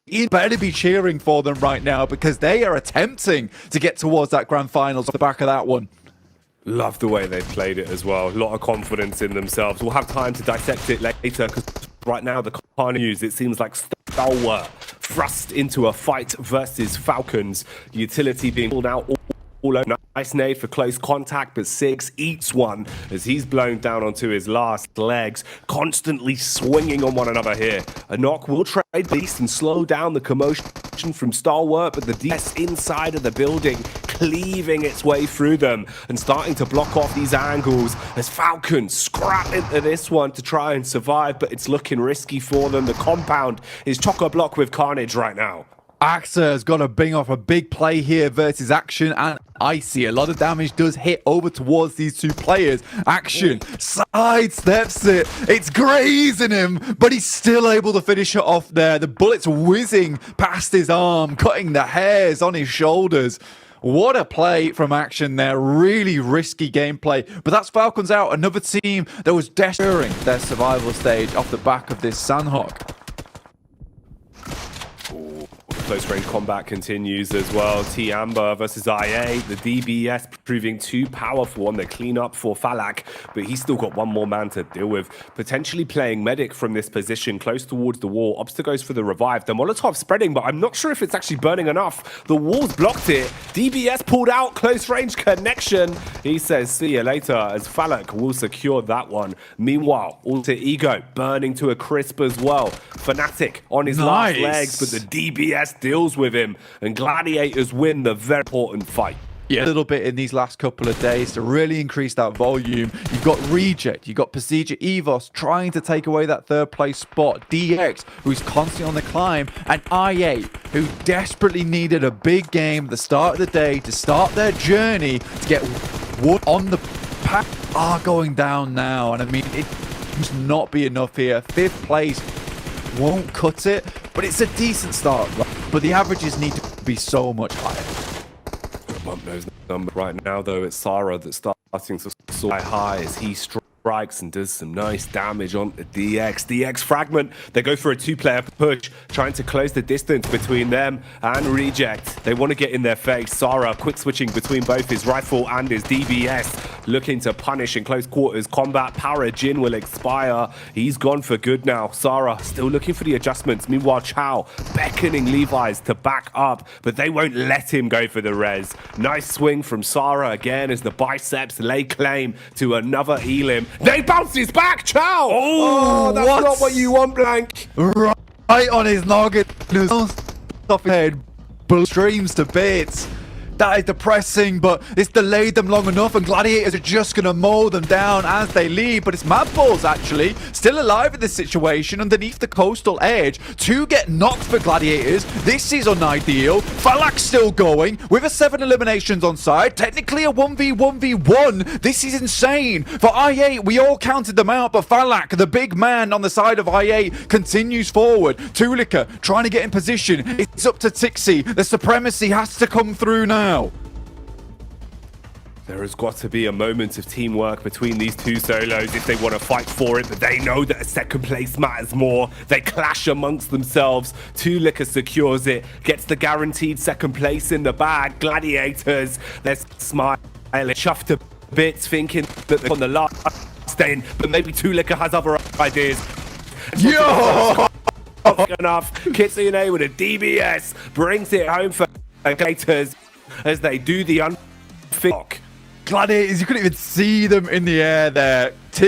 You better be cheering for them right now because they are attempting to get towards that grand finals off the back of that one. Love the way they played it as well. A lot of confidence in themselves. We'll have time to dissect it later because right now the Carnage news, it seems like Stalwart thrust into a fight versus Falcons. Utility being pulled out all over. Nice nade for close contact, but Siggs eats one as he's blown down onto his last legs, constantly swinging on one another here. A knock will trade beast and slow down the commotion from Stalwart, but the DS inside of the building cleaving its way through them and starting to block off these angles as Falcons scrap into this one to try and survive, but it's looking risky for them. The compound is chock-a-block with carnage right now. Axa has got to bring off a big play here versus Action and Icy. A lot of damage does hit over towards these two players. Action sidesteps it. It's grazing him, but he's still able to finish it off there. The bullets whizzing past his arm, cutting the hairs on his shoulders. What a play from Action there. Really risky gameplay. But that's Falcons out. Another team that was desperate their survival stage off the back of this Sandhawk. Close range combat continues as well. T Amber versus IA. The DBS proving too powerful on the cleanup for Falak, but he's still got one more man to deal with. Potentially playing medic from this position close towards the wall. Obsta goes for the revive. The Molotov spreading, but I'm not sure if it's actually burning enough. The wall's blocked it. DBS pulled out. Close range connection. He says, see you later, as Falak will secure that one. Meanwhile, Alter Ego burning to a crisp as well. Fnatic on his last legs, but the DBS deals with him, and Gladiators win the very important fight. Yeah, a little bit in these last couple of days to really increase that volume. You've got Reject, you've got Procedure Evos trying to take away that third place spot. DX, who's constantly on the climb, and IA, who desperately needed a big game at the start of the day to start their journey to get one on the pack, are going down now. And I mean, it must not be enough here. Fifth place won't cut it, but it's a decent start. But the averages need to be so much higher. Bump those numbers right now, though. It's Sarah that's starting to soar high as he strikes and does some nice damage on the DX. DX fragment. They go for a two-player push, trying to close the distance between them and Reject. They want to get in their face. Sarah quick switching between both his rifle and his DBS, looking to punish in close quarters combat. Power Jin will expire. He's gone for good now. Sarah still looking for the adjustments. Meanwhile, Chow beckoning Levi's to back up, but they won't let him go for the res. Nice swing from Sarah again as the biceps lay claim to another Elim. They bounces back, Chow! Oh, that's not what you want, Blank. Right on his noggin. Off his head. Streams to bits. That is depressing, but it's delayed them long enough, and Gladiators are just going to mow them down as they leave. But it's Mad Balls, actually, still alive in this situation underneath the coastal edge. Two get knocked for Gladiators. This is unideal. Falak's still going with a 7 eliminations on side. Technically a 1v1v1. This is insane. For IA, we all counted them out, but Falak, the big man on the side of IA, continues forward. Tulika trying to get in position. It's up to Tixie. The supremacy has to come through now. There has got to be a moment of teamwork between these two solos if they want to fight for it, but they know that a second place matters more. They clash amongst themselves. Tulika secures it, gets the guaranteed second place in the bag. Gladiators, they're smiling, chuffed to bits, thinking that they're on the last day, but maybe Tulika has other ideas. Yo! Enough. Kitsune with a DBS brings it home for Gladiators as they do the unfit. Gladiators, you couldn't even see them in the air there.